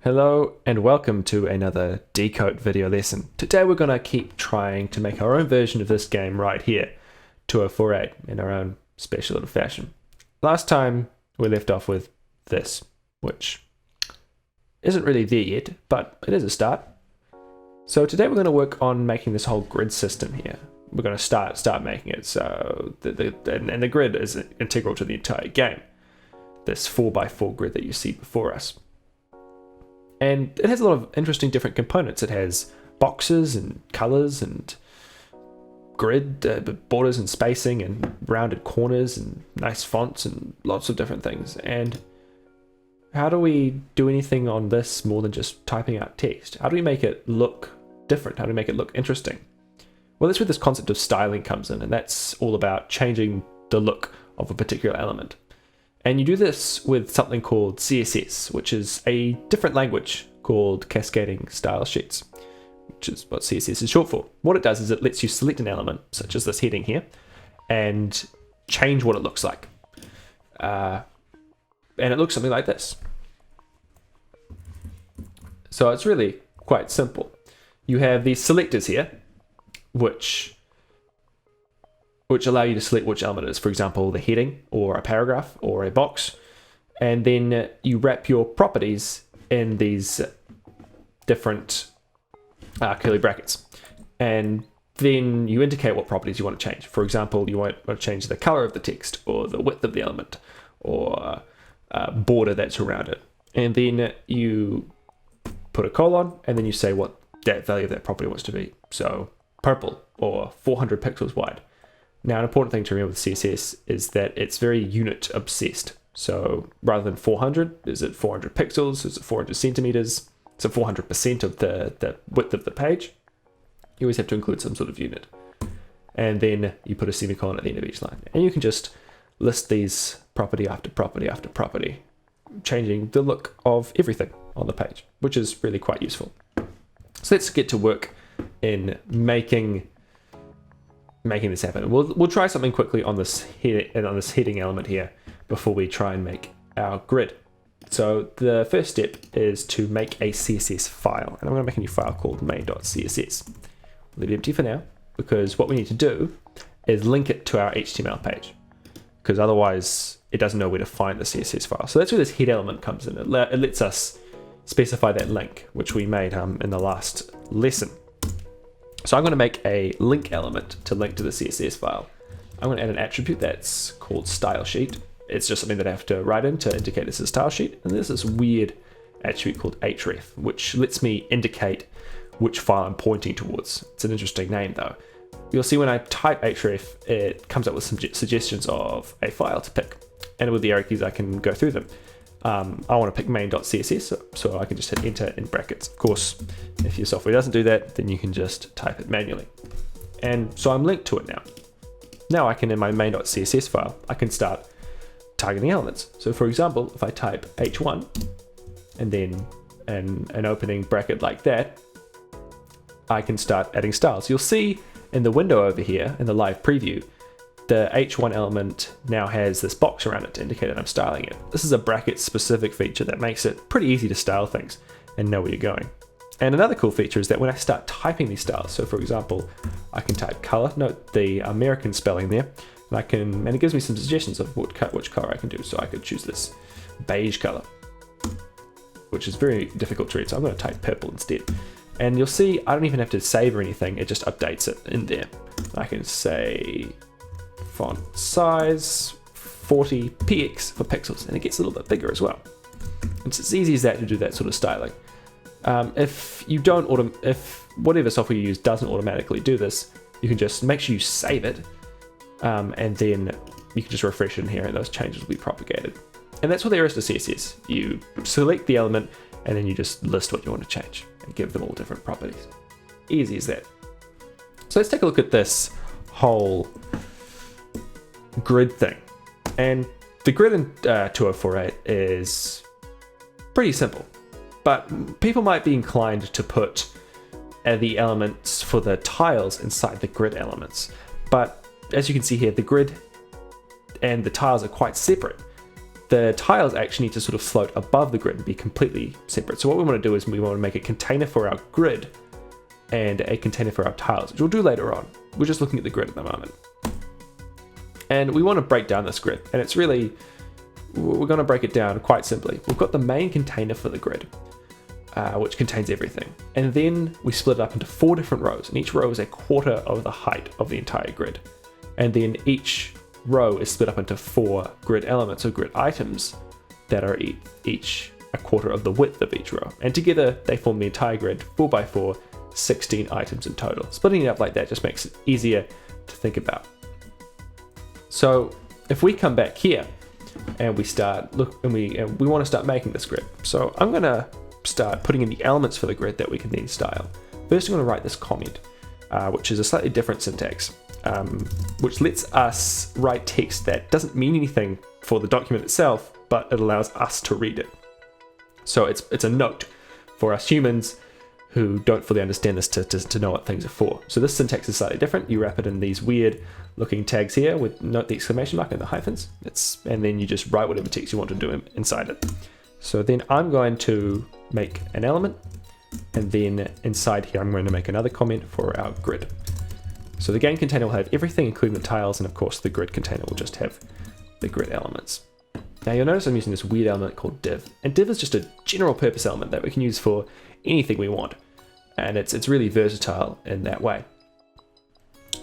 Hello and welcome to another Decode video lesson. Today we're going to keep trying to make our own version of this game right here, 2048, in our own special little fashion. Last time we left off with this, which isn't really there yet, but it is a start. So today we're going to work on making this whole grid system here. We're going to start making it so the grid is integral to the entire game. This 4x4 grid that you see before us. And it has a lot of interesting different components. It has boxes and colors and grid borders and spacing and rounded corners and nice fonts and lots of different things. And how do we do anything on this more than just typing out text? How do we make it look different? How do we make it look interesting? Well, that's where this concept of styling comes in, and that's all about changing the look of a particular element. And you do this with something called CSS, which is a different language called Cascading Style Sheets, which is what CSS is short for. What it does is it lets you select an element, such as this heading here, and change what it looks like. And it looks something like this. So it's really quite simple. You have these selectors here, which allow you to select which element it is, for example, the heading or a paragraph or a box. And then you wrap your properties in these different curly brackets. And then you indicate what properties you want to change. For example, you want to change the color of the text or the width of the element or border that's around it. And then you put a colon and then you say what that value of that property wants to be. So purple or 400 pixels wide. Now, an important thing to remember with CSS is that it's very unit obsessed. So rather than 400, is it 400 pixels? Is it 400 centimeters? Is it 400% of the width of the page? You always have to include some sort of unit. And then you put a semicolon at the end of each line. And you can just list these property after property after property, changing the look of everything on the page, which is really quite useful. So let's get to work in making this happen. We'll try something quickly on this heading element here before we try and make our grid. So the first step is to make a CSS file, and I'm going to make a new file called main.css. Leave it empty for now, because what we need to do is link it to our HTML page, because otherwise it doesn't know where to find the CSS file. So that's where this head element comes in. It lets us specify that link, which we made in the last lesson. So I'm going to make a link element to link to the CSS file. I'm going to add an attribute that's called style sheet. It's just something that I have to write in to indicate this is style sheet. And there's this weird attribute called href, which lets me indicate which file I'm pointing towards. It's an interesting name though. You'll see when I type href, it comes up with some suggestions of a file to pick. And with the arrow keys, I can go through them. I want to pick main.css, so I can just hit enter in brackets. Of course, if your software doesn't do that, then you can just type it manually. And so I'm linked to it now. Now I can, in my main.css file, I can start targeting elements. So for example, if I type h1 and then an opening bracket like that, I can start adding styles. You'll see in the window over here in the live preview, the h1 element now has this box around it to indicate that I'm styling it. This is a bracket specific feature that makes it pretty easy to style things and know where you're going. And another cool feature is that when I start typing these styles, so for example, I can type color, note the American spelling there, and it gives me some suggestions of which color I can do. So I could choose this beige color, which is very difficult to read. So I'm going to type purple instead. And you'll see I don't even have to save or anything. It just updates it in there. I can say font size 40 px for pixels, and it gets a little bit bigger as well. It's as easy as that to do that sort of styling. If whatever software you use doesn't automatically do this, you can just make sure you save it, and then you can just refresh it in here, and those changes will be propagated. And that's what there is to CSS. You select the element, and then you just list what you want to change and give them all different properties. Easy as that. So let's take a look at this whole grid thing. And the grid in 2048 is pretty simple, but people might be inclined to put the elements for the tiles inside the grid elements. But as you can see here, the grid and the tiles are quite separate. the tiles actually need to sort of float above the grid and be completely separate. So what we want to do is we want to make a container for our grid and a container for our tiles, which we'll do later on. We're just looking at the grid at the moment. And we want to break down this grid, and it's really, we're going to break it down quite simply. We've got the main container for the grid, which contains everything. And then we split it up into 4 different rows, and each row is a quarter of the height of the entire grid. And then each row is split up into 4 grid elements or grid items that are each a quarter of the width of each row. And together they form the entire grid, 4 by 4, 16 items in total. Splitting it up like that just makes it easier to think about. So if we come back here and we start we want to start making this grid. So I'm going to start putting in the elements for the grid that we can then style. First I'm going to write this comment, which is a slightly different syntax, which lets us write text that doesn't mean anything for the document itself, but it allows us to read it. So it's a note for us humans who don't fully understand this to know what things are for. So this syntax is slightly different. You wrap it in these weird looking tags here with note the exclamation mark and the hyphens. And then you just write whatever text you want to do inside it. So then I'm going to make an element, and then inside here I'm going to make another comment for our grid. So the game container will have everything, including the tiles, and of course the grid container will just have the grid elements. Now you'll notice I'm using this weird element called div, and div is just a general purpose element that we can use for anything we want, and it's really versatile in that way.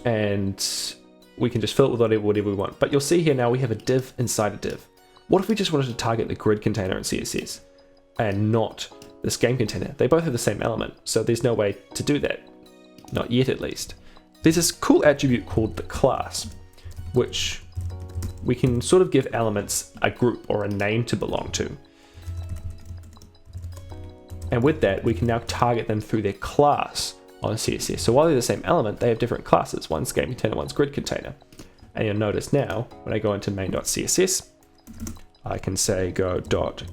And we can just fill it with whatever we want. But you'll see here now we have a div inside a div. What if we just wanted to target the grid container in CSS and not this game container? They both have the same element, so there's no way to do that. Not yet, at least. There's this cool attribute called the class, which we can sort of give elements a group or a name to belong to. And with that, we can now target them through their class on CSS. So while they're the same element, they have different classes. One's game container, one's grid container. And you'll notice now, when I go into main.css, I can say go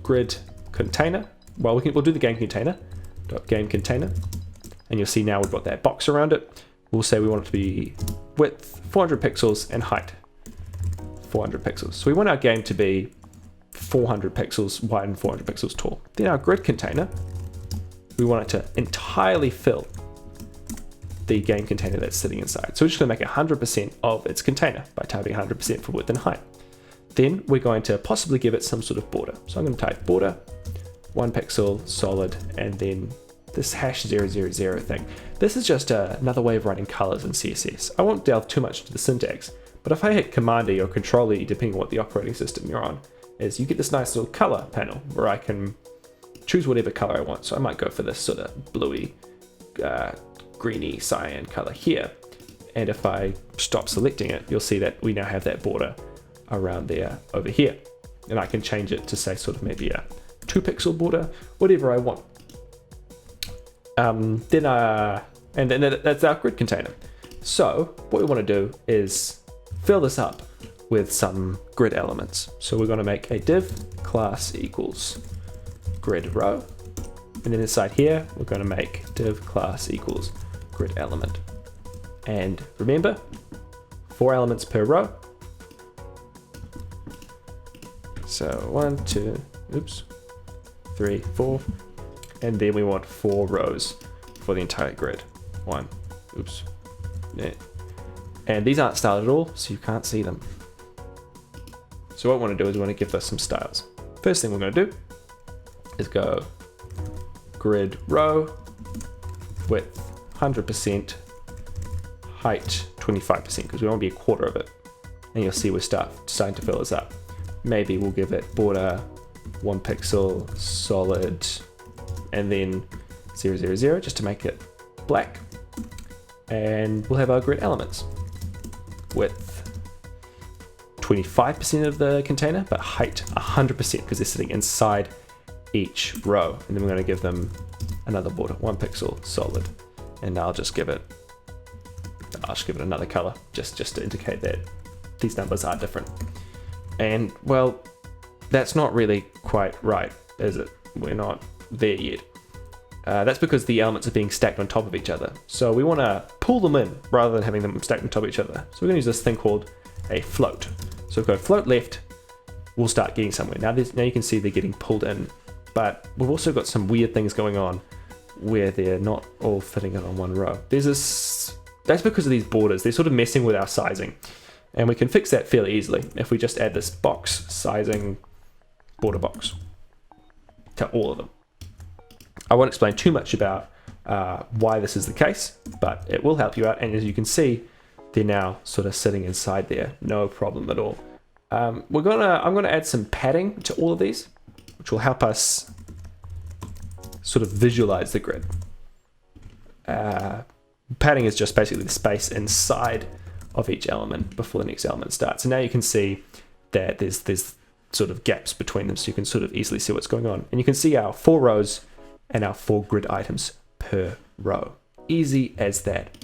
.grid container. Well, we'll do the game container, .game container. And you'll see now we've got that box around it. We'll say we want it to be width 400 pixels and height 400 pixels. So we want our game to be 400 pixels wide and 400 pixels tall. Then our grid container, we want it to entirely fill the game container that's sitting inside. So we're just going to make 100% of its container by typing 100% for width and height. Then we're going to possibly give it some sort of border. So I'm going to type border, 1 pixel, solid, and then this #000 thing. This is just another way of writing colors in CSS. I won't delve too much into the syntax, but if I hit Command E or Control E, depending on what the operating system you're on, is you get this nice little color panel where I can choose whatever color I want. So I might go for this sort of bluey, greeny cyan color here. And if I stop selecting it, you'll see that we now have that border around there over here. And I can change it to say sort of maybe a 2 pixel border, whatever I want. And then that's our grid container. So what we want to do is fill this up with some grid elements. So we're going to make a div class equals grid row. And then inside here, we're going to make div class equals grid element. And remember, 4 elements per row. So 1, 2, 3, 4. And then we want 4 rows for the entire grid. 1, yeah. And these aren't styled at all, so you can't see them. So what we want to do is we want to give this some styles. First thing we're going to do is go grid row, width 100%, height 25%, because we want to be a quarter of it. And you'll see we're starting to fill this up. Maybe we'll give it border 1 pixel, solid, and then 000 just to make it black. And we'll have our grid elements. Width 25% of the container, but height 100% because they're sitting inside each row. And then we're going to give them another border, 1 pixel, solid. And I'll just give it another color just to indicate that these numbers are different. And well, that's not really quite right, is it? We're not there yet. That's because the elements are being stacked on top of each other. So we want to pull them in rather than having them stacked on top of each other. So we're going to use this thing called a float. So we've got float left we'll start getting somewhere. Now you can see they're getting pulled in, but we've also got some weird things going on where they're not all fitting in on one row. That's because of these borders. They're sort of messing with our sizing, and we can fix that fairly easily if we just add this box sizing border box to all of them. I won't explain too much about why this is the case, but it will help you out. And as you can see, they're now sort of sitting inside there, no problem at all. I'm gonna add some padding to all of these, which will help us sort of visualize the grid. Padding is just basically the space inside of each element before the next element starts. And now you can see that there's sort of gaps between them, so you can sort of easily see what's going on. And you can see our 4 rows and our 4 grid items per row. Easy as that.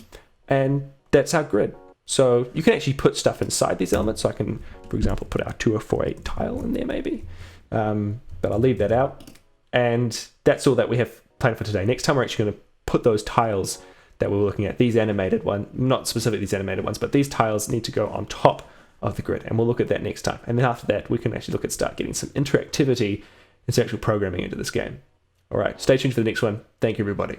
And that's our grid. So you can actually put stuff inside these elements. So I can, for example, put our 2048 tile in there maybe. But I'll leave that out. And that's all that we have planned for today. Next time we're actually going to put those tiles that we were looking at, these animated ones, not specifically these animated ones, but these tiles need to go on top of the grid. And we'll look at that next time. And then after that, we can actually start getting some interactivity and some actual programming into this game. All right, stay tuned for the next one. Thank you, everybody.